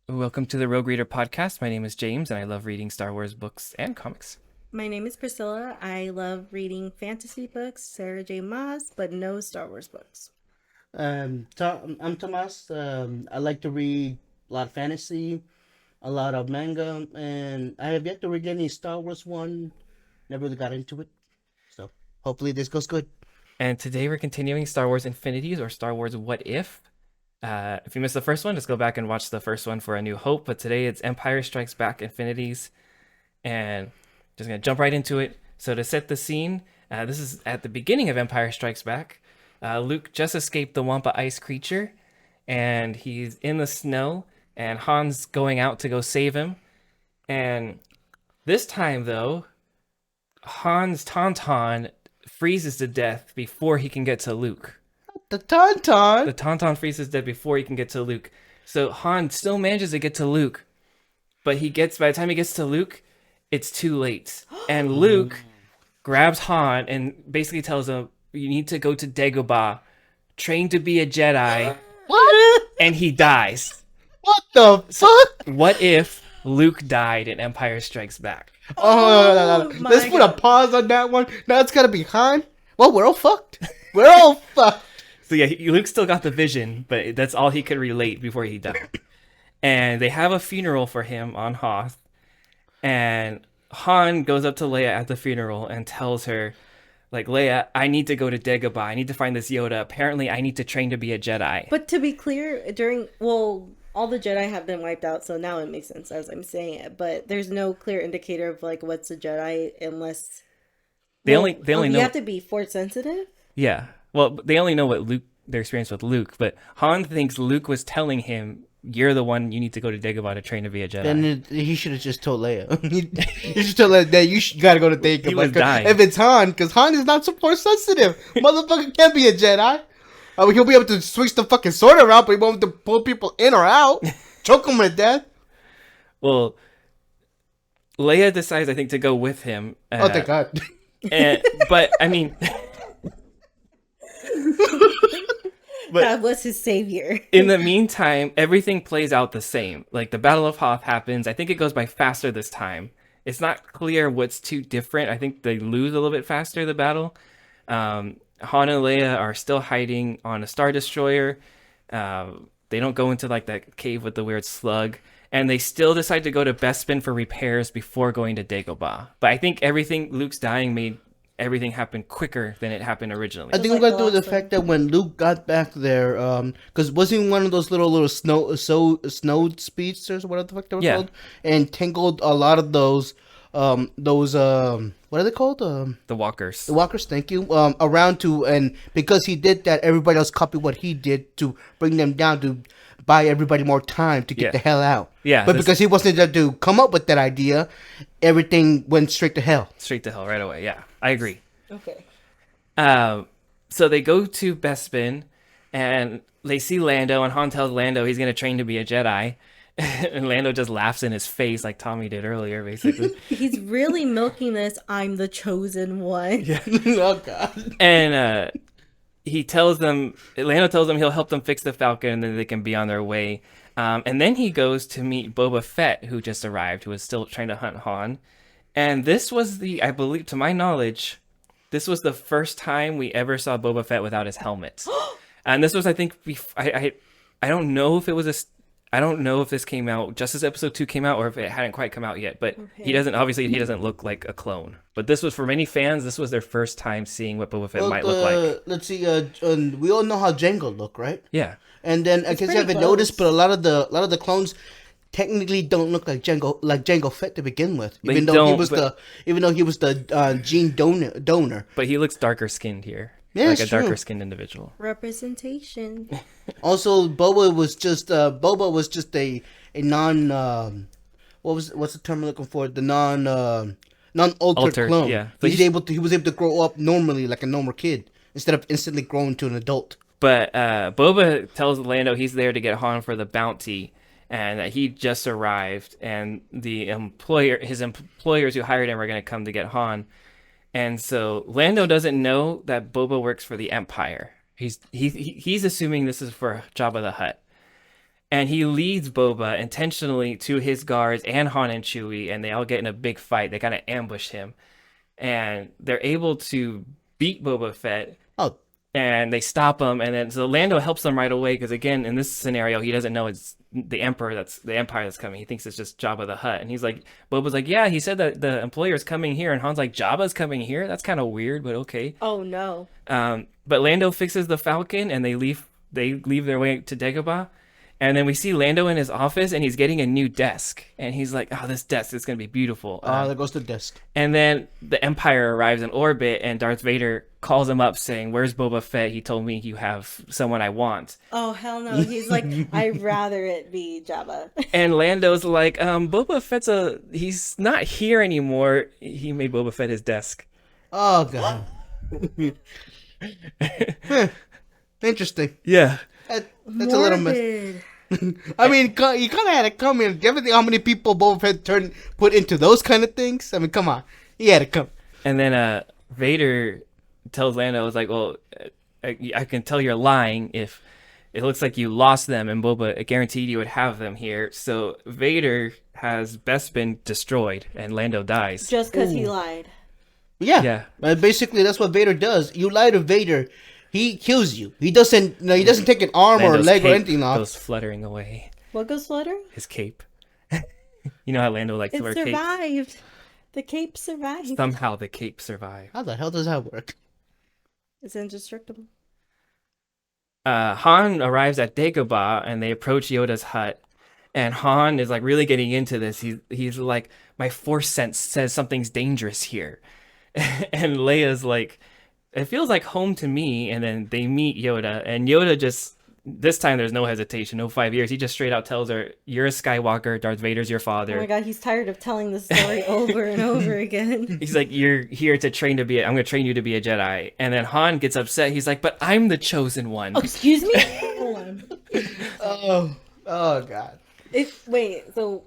Welcome to the Rogue Reader podcast. My name is James, and I love reading Star Wars books and comics. My name is Priscilla. I love reading fantasy books, Sarah J. Maas, but no Star Wars books. I'm Tomas. I like to read a lot of fantasy, a lot of manga, and I have yet to read any Star Wars one. Never really got into it, so hopefully this goes good. And today we're continuing Star Wars Infinities, or Star Wars What If. If you missed the first one, just go back and watch the first one for A New Hope. But today it's Empire Strikes Back Infinities, and just gonna jump right into it. So to set the scene, this is at the beginning of Empire Strikes Back. Luke just escaped the Wampa ice creature, and he's in the snow, and Han's going out to go save him. And this time, though, Han's Tauntaun freezes to death before he can get to Luke. The Tauntaun. The Tauntaun freezes dead before he can get to Luke. So Han still manages to get to Luke, but by the time he gets to Luke, it's too late. And Luke grabs Han and basically tells him, "You need to go to Dagobah, train to be a Jedi," What? and he dies. What the fuck? What if Luke died in Empire Strikes Back? Oh, my let's put a God. pause on that one. Now it's gotta be Han. Well, we're all fucked. We're all fucked. So yeah, Luke still got the vision, but that's all he could relate before he died. And they have a funeral for him on Hoth. And Han goes up to Leia at the funeral and tells her, like, "Leia, I need to go to Dagobah. I need to find this Yoda. Apparently, I need to train to be a Jedi." But to be clear, all the Jedi have been wiped out, so now it makes sense as I'm saying it. But there's no clear indicator of like what's a Jedi unless They only you know. have to be force sensitive. Yeah. Well, they only know what their experience with Luke, but Han thinks Luke was telling him, "You're the one. You need to go to Dagobah to train to be a Jedi." Then he should have just told Leia. He should tell Leia that gotta go to Dagobah. He was dying. If it's Han, because Han is not so force sensitive. Motherfucker can't be a Jedi. He'll be able to switch the fucking sword around, but he won't be able to pull people in or out. Choke them to death. Well, Leia decides, I think, to go with him. Oh, thank God. But I mean, That was his savior. in the meantime, everything plays out the same. Like the Battle of Hoth happens. I think it goes by faster this time. It's not clear what's too different. I think they lose a little bit faster the battle. Han and Leia are still hiding on a Star Destroyer. They don't go into like that cave with the weird slug. And they still decide to go to Bespin for repairs before going to Dagobah. But I think Luke's dying made everything happen quicker than it happened originally. I think like I'm gonna the do with the last fact that when Luke got back there, because wasn't he one of those little snow speedsters or whatever the fuck they were Yeah. called, and tangled a lot of those what are they called? The walkers. The walkers, thank you. Around to, and because he did that, everybody else copied what he did to bring them down to buy everybody more time to get Yeah. the hell out. Yeah, but this- because he wasn't there to come up with that idea, everything went straight to hell. Straight to hell right away. Yeah, I agree. Okay. So they go to Bespin, and they see Lando, and Han tells Lando he's going to train to be a Jedi. And Lando just laughs in his face like Tommy did earlier, basically. He's really milking this. I'm the chosen one. Oh God. And Lando tells them he'll help them fix the Falcon, and then they can be on their way. And then he goes to meet Boba Fett, who just arrived, who was still trying to hunt Han. And this was I believe, to my knowledge, this was the first time we ever saw Boba Fett without his helmet. And this was, I think, I don't know if it was I don't know if this came out just as episode 2 came out or if it hadn't quite come out yet, but he doesn't look like a clone. But this was, for many fans, this was their first time seeing what Boba Fett might look like. Let's see. We all know how Django look, right? Yeah. And then I guess you pretty haven't close. noticed, but a lot of the clones technically don't look like Django Fett to begin with. They Even though don't, he was the gene donor. But he looks darker skinned here. Yeah, like it's a darker true. skinned individual. Representation. Also, Boba was just a non what's the term I'm looking for? The non-altered Altered, clone. yeah. So He was able to grow up normally like a normal kid instead of instantly growing to an adult. But Boba tells Lando he's there to get Han for the bounty, and that he just arrived, and his employers who hired him are going to come to get Han. And so Lando doesn't know that Boba works for the Empire. He's assuming this is for Jabba the Hutt. and he leads Boba intentionally to his guards and Han and Chewie, and they all get in a big fight. They kind of ambush him, and they're able to beat Boba Fett, Oh, and they stop him. And then so Lando helps them right away because again, in this scenario, he doesn't know it's the Empire that's coming. He thinks it's just Jabba the Hutt, and he's like, Boba's like, yeah, he said that the employer's coming here, and Han's like, Jabba's coming here. That's kind of weird, but okay. Oh no. But Lando fixes the Falcon, and they leave. They leave their way to Dagobah, and then we see Lando in his office, and he's getting a new desk, and he's like, "Oh, this desk is gonna be beautiful." there goes the desk. And then the Empire arrives in orbit, and Darth Vader calls him up, saying, "Where's Boba Fett? He told me you have someone I want." Oh hell no. He's like, I'd rather it be Jabba. And Lando's like, "Boba Fett's he's not here anymore. He made Boba Fett his desk." Oh god. Interesting. Yeah. That's a little mess. Morbid. I mean, you kind of had to come in. Do you ever think how many people Boba Fett put into those kind of things? I mean, come on, he had to come. And then Vader tells Lando, "Was like, well, I can tell you're lying if it looks like you lost them, and Boba guaranteed you would have them here." So Vader has Bespin destroyed, and Lando dies. Just because he lied. Yeah, Yeah. Basically, that's what Vader does. You lie to Vader, he kills you. He doesn't. No, he doesn't take an arm or a Lando's leg or cape anything off. goes fluttering away. What goes fluttering? His cape. You know how Lando likes It to wear capes? survived. The cape survived. Somehow the cape survived. How the hell does that work? It's indestructible. Han arrives at Dagobah, and they approach Yoda's hut. And Han is like really getting into this. He's like, my force sense says something's dangerous here. And Leia's like, it feels like home to me. And then they meet Yoda, and Yoda just, this time there's no hesitation, no 5 years. He just straight out tells her, "You're a Skywalker. Darth Vader's your Oh father." my god, he's tired of telling the story over and over again. He's like, "You're here to train to be. I'm going to train you to be a Jedi." And then Han gets upset. He's like, "But I'm the chosen one." Oh, excuse me? Hold on. Oh god. Wait, so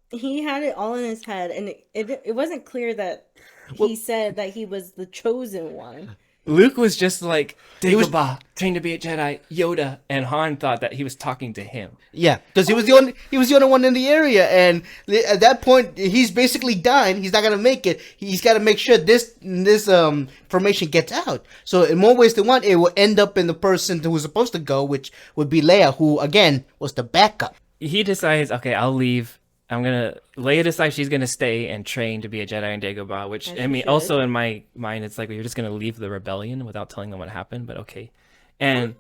he had it all in his head, and it wasn't clear that he said that he was the chosen one. Luke was just like, was- Dagobah, train to be a Jedi, Yoda, and Han thought that he was talking to him. Yeah, because he was the only one in the area, and at that point he's basically dying. He's not gonna make it. He's got to make sure this information gets out. So in more ways than one, it will end up in the person who was supposed to go, which would be Leia, who again was the backup. He decides, okay, I'll leave. Leia decides she's gonna stay and train to be a Jedi in Dagobah, which, As I she mean, should. also in my mind, it's like, you're just gonna leave the rebellion without telling them what happened, but okay. And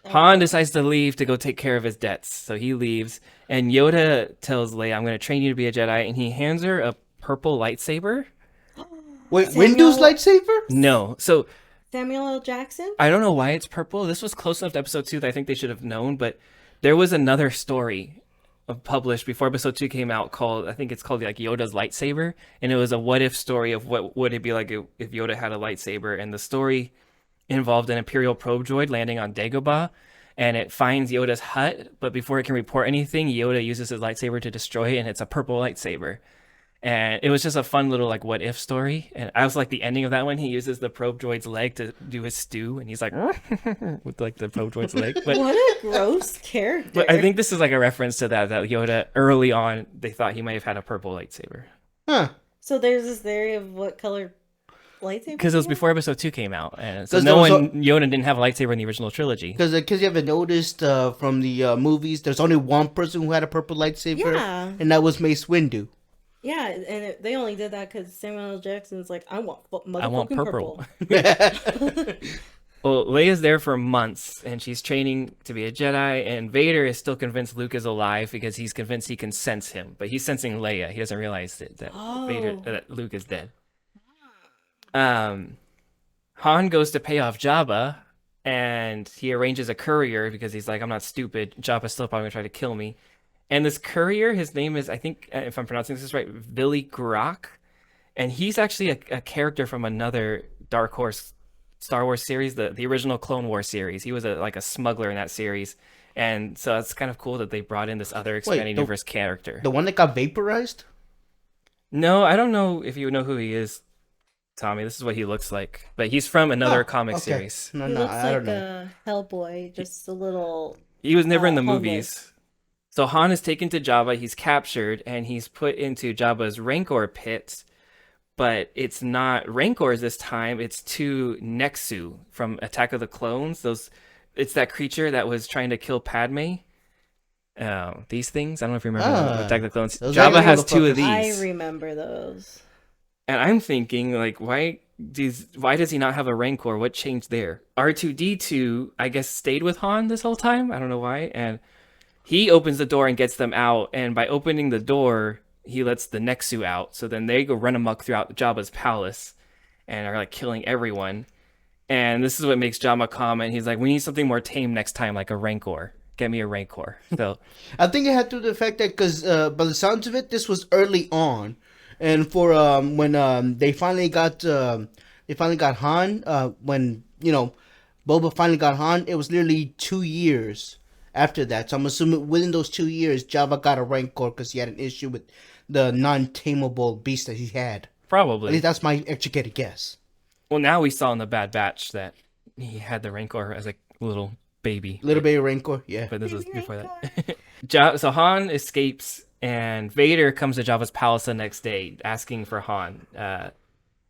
Han decides to leave to go take care of his debts, so he leaves, and Yoda tells Leia, "I'm gonna train you to be a Jedi," and he hands her a purple lightsaber. Wait, Samuel- Windu's lightsaber? No, so Samuel L. Jackson? I don't know why it's purple. This was close enough to episode 2 that I think they should have known, but there was another story published before episode 2 came out called, I think it's called like Yoda's lightsaber, and it was a what if story of what would it be like if Yoda had a lightsaber, and the story involved an Imperial probe droid landing on Dagobah, and it finds Yoda's hut, but before it can report anything, Yoda uses his lightsaber to destroy it, and it's a purple lightsaber. And it was just a fun little like what if story. And I was like, the ending of that one, he uses the probe droid's leg to do his stew, and he's like with like the probe droid's leg. But What a gross character. but I think this is like a reference to that Yoda early on, they thought he might have had a purple lightsaber Huh. So there's this theory of what color lightsaber? because it was before episode 2 came out, and so 'Cause no there was one Yoda didn't have a lightsaber in the original trilogy. Because you haven't noticed from the movies, there's only one person who had a purple lightsaber, Yeah. and that was Mace Windu. Yeah, and they only did that because Samuel L. Jackson's like, I want want motherfucking purple. purple. Well, Leia's there for months, and she's training to be a Jedi, and Vader is still convinced Luke is alive because he's convinced he can sense him, but he's sensing Leia. He doesn't realize that Oh. that Luke is dead. Han goes to pay off Jabba, and he arranges a courier because he's like, I'm not stupid. Jabba's still probably gonna try to kill me. And this courier, his name is, I think, if I'm pronouncing this right, Billy Grok, and he's actually a character from another Dark Horse Star Wars series, the original Clone Wars series. He was like a smuggler in that series, and so it's kind of cool that they brought in this other expanded universe character. The one that got vaporized? No, I don't know if you know who he is, Tommy. This is what he looks like, but he's from another comic okay. series. No, He no, looks I like don't know. a Hellboy, just a little. He was never in the homeless. movies. So Han is taken to Jabba, he's captured, and he's put into Jabba's Rancor pit, but it's not Rancors this time, it's two Nexu from Attack of the Clones. It's that creature that was trying to kill Padme. These things, I don't know if you remember Attack of the Clones. Those Jabba ugly has two of motherfuckers. I these. remember those. And I'm thinking, like, why does he not have a Rancor? What changed there? R2D2, I guess, stayed with Han this whole time. I don't know why. And he opens the door and gets them out. And by opening the door, he lets the Nexu out. So then they go run amok throughout Jabba's palace and are like killing everyone. And this is what makes Jabba comment. He's like, we need something more tame next time, like a Rancor. Get me a Rancor. So I think it had to do with the fact that because by the sounds of it, this was early on, and for when they finally got Han, when Boba finally got Han, it was literally 2 years after that. So I'm assuming within those 2 years, Jabba got a Rancor because he had an issue with the non-tameable beast that he had. At probably. least that's my educated guess. Well, now we saw in the Bad Batch that he had the Rancor as a little baby. Little baby Rancor, yeah. But this was Baby before Rancor. that. So Han escapes, and Vader comes to Jabba's palace the next day asking for Han.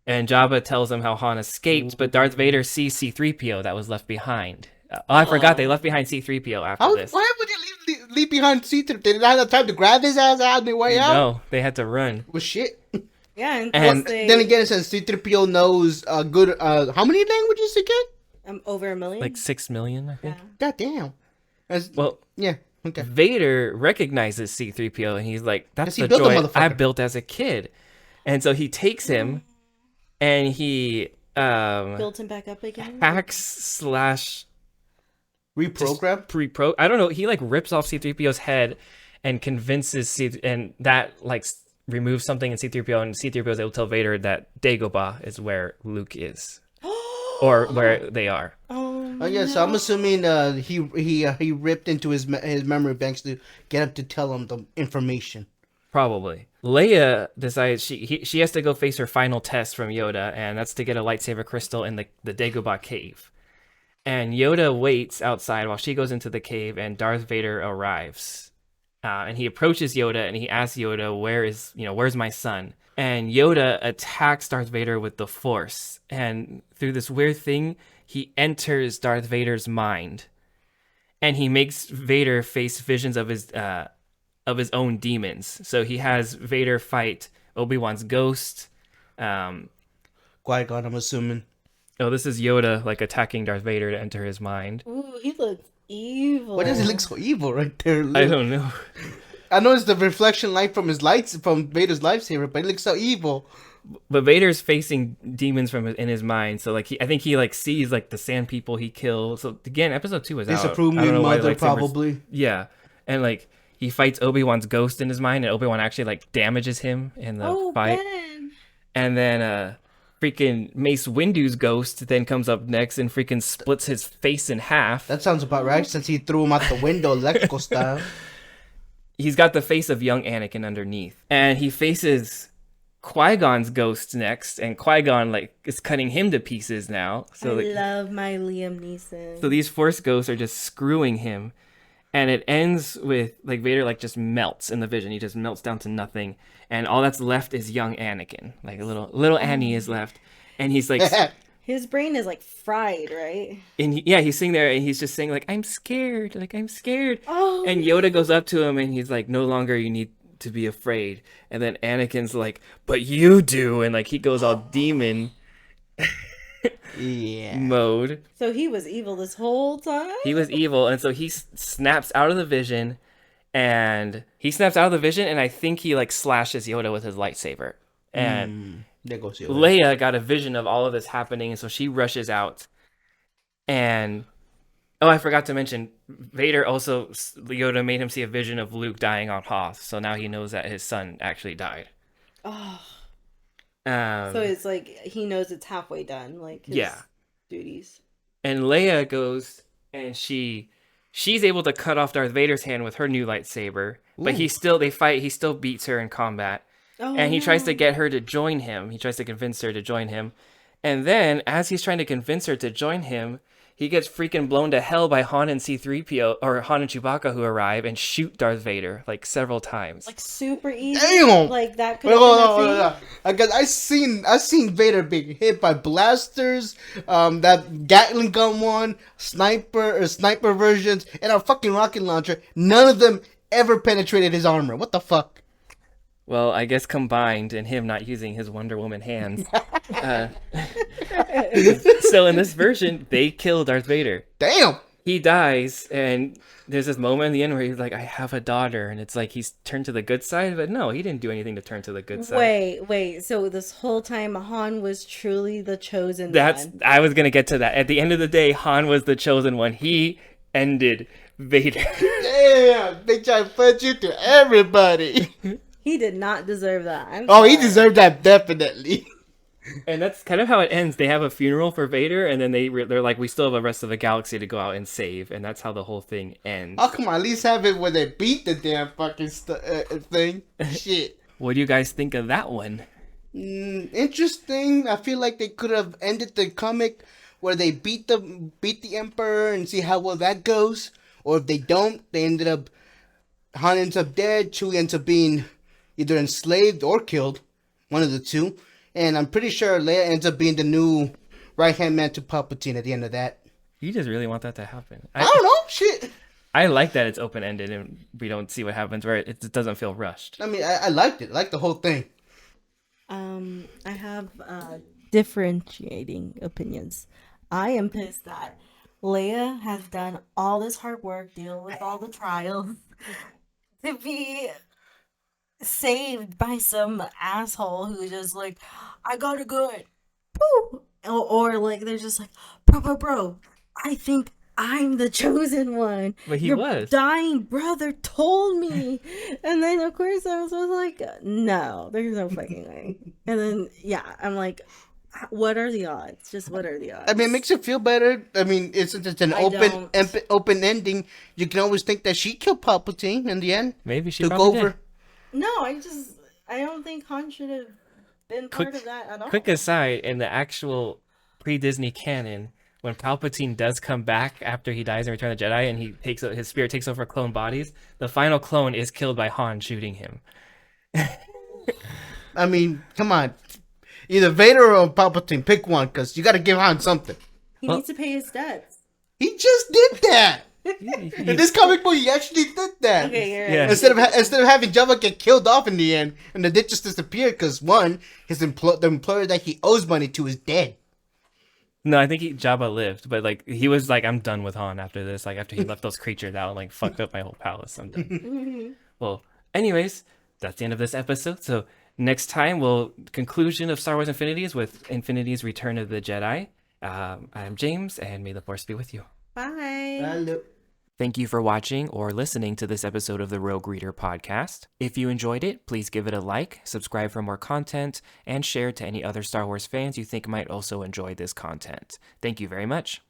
And Jabba tells him how Han escaped, but Darth Vader sees C-3PO that was left behind. I forgot they left behind C-3PO after this. Why would you leave behind C-3? They didn't have enough time to grab his ass out on the way out? No, they had to run. Well, shit. Yeah, and, And plus they, Then again, it says C-3PO knows good, how many languages again? over a million. Like 6 million, I think. Yeah. God damn. Well, Yeah, okay. Vader recognizes C-3PO, and he's like, that's Yes, he the built the droid I motherfucker. built as a kid. And so he takes him, and he Built him back up again. hacks slash Reprogram? pre-pro. I don't know. He like rips off C-3PO's head and convinces and that like removes something in C-3PO, and C-3PO is able to tell Vader that Dagobah is where Luke is, or where they are. Oh yeah, so I'm assuming he ripped into his memory banks to get him to tell him the information. Probably. Leia decides she has to go face her final test from Yoda, and that's to get a lightsaber crystal in the Dagobah cave. And Yoda waits outside while she goes into the cave, and Darth Vader arrives. And he approaches Yoda, and he asks Yoda, where's my son? And Yoda attacks Darth Vader with the Force. And through this weird thing, he enters Darth Vader's mind. And he makes Vader face visions of his own demons. So he has Vader fight Obi-Wan's ghost. Qui-Gon, I'm assuming. This is Yoda like attacking Darth Vader to enter his mind. Ooh, he looks evil. Why does he look so evil right there? I don't know. I know it's the reflection light from from Vader's lightsaber, but he looks so evil. But Vader's facing demons in his mind. So like I think he like sees like the sand people he killed. So again, episode 2 was out. Disapprove I me, don't know why mother, lightsabers- probably. Yeah, and like he fights Obi-Wan's ghost in his mind, and Obi-Wan actually like damages him in the fight. Ben. And then freaking Mace Windu's ghost then comes up next and freaking splits his face in half. That sounds about right, since he threw him out the window, electrical style. He's got the face of young Anakin underneath. And he faces Qui-Gon's ghost next, and Qui-Gon like is cutting him to pieces now. So I like, love my Liam Neeson. so these Force ghosts are just screwing him. And it ends with like Vader like just melts in the vision. He just melts down to nothing, and all that's left is young Anakin. Like a little Annie is left, and he's like, His brain is like fried, right? and he's sitting there and he's just saying like, I'm scared, Oh, And Yoda goes up to him and he's like, no longer you need to be afraid. And then Anakin's like, but you do, and like he goes all demon Yeah. mode. so he was evil this whole time? He was evil, and so he snaps out of the vision, and I think he like slashes Yoda with his lightsaber. And There goes Yoda. Leia got a vision of all of this happening, and so she rushes out. And I forgot to mention, Vader also, Yoda made him see a vision of Luke dying on Hoth, so now he knows that his son actually died. Oh, So so it's like he knows it's halfway done, like his Yeah. duties. And Leia goes and she's able to cut off Darth Vader's hand with her new lightsaber, but he still beats her in combat. Oh, And he no. tries to get her to join him. He tries to convince her to join him. And then as he's trying to convince her to join him, he gets freaking blown to hell by Han and C-3PO, or Han and Chewbacca, who arrive and shoot Darth Vader like several times. Like super easy. Damn! Like that could Wait, have hold been on, hold a on, thing. hold on. Because I seen Vader being hit by blasters, that Gatling gun one, sniper versions, and a fucking rocket launcher. None of them ever penetrated his armor. What the fuck? Well, I guess combined and him not using his Wonder Woman hands. Uh, so in this version, they kill Darth Vader. Damn. He dies, and there's this moment in the end where he's like, I have a daughter. And it's like he's turned to the good side, but no, he didn't do anything to turn to the good side. Wait. So this whole time, Han was truly the chosen That's one. I was gonna get to that. At the end of the day, Han was the chosen one. He ended Vader. Damn. They try to put you to everybody. He did not deserve that. I'm Oh, he sorry. deserved that definitely. And that's kind of how it ends. They have a funeral for Vader, and then they're like, we still have the rest of the galaxy to go out and save, and that's how the whole thing ends. Oh, come on. At least have it where they beat the damn fucking thing. Shit. What do you guys think of that one? Interesting. I feel like they could have ended the comic where they beat the Emperor and see how well that goes. Or if they don't, they ended up Han ends up dead, Chewie ends up being either enslaved or killed, one of the two. And I'm pretty sure Leia ends up being the new right hand man to Palpatine at the end of that. You just really want that to happen. I don't know, shit. I like that it's open ended and we don't see what happens, where it doesn't feel rushed. I mean, I liked it. I liked the whole thing. I have differentiating opinions. I am pissed that Leia has done all this hard work, dealing with all the trials, to be saved by some asshole who's just like, I got it good. Woo! Or like they're just like, bro, I think I'm the chosen one. But he Your was. dying brother told me. And then of course I was like, no, there's no fucking way. And then yeah, I'm like, what are the odds? Just what are the odds? I mean, it makes it feel better. I mean, since it's an I don't. open ending, you can always think that she killed Palpatine in the end. Maybe she Took probably over. did. No, I don't think Han should have been part of that at all. Quick aside, in the actual pre-Disney canon, when Palpatine does come back after he dies in Return of the Jedi and his spirit takes over clone bodies, the final clone is killed by Han shooting him. I mean, come on. Either Vader or Palpatine, pick one, because you got to give Han something. He Well- needs to pay his debts. He just did that. In this comic book, he actually did that. Okay, you're right. Yeah. Instead of having Jabba get killed off in the end, and the dick just disappeared because one, the employer that he owes money to is dead. No, I think Jabba lived, but like he was like, I'm done with Han after this. Like after he left those creatures out and like fucked up my whole palace, I'm done. Well, anyways, that's the end of this episode. So next time, conclusion of Star Wars Infinities with Infinities Return of the Jedi. I'm James, and may the Force be with you. Bye. Hello. Thank you for watching or listening to this episode of the Rogue Reader podcast. If you enjoyed it, please give it a like, subscribe for more content, and share to any other Star Wars fans you think might also enjoy this content. Thank you very much.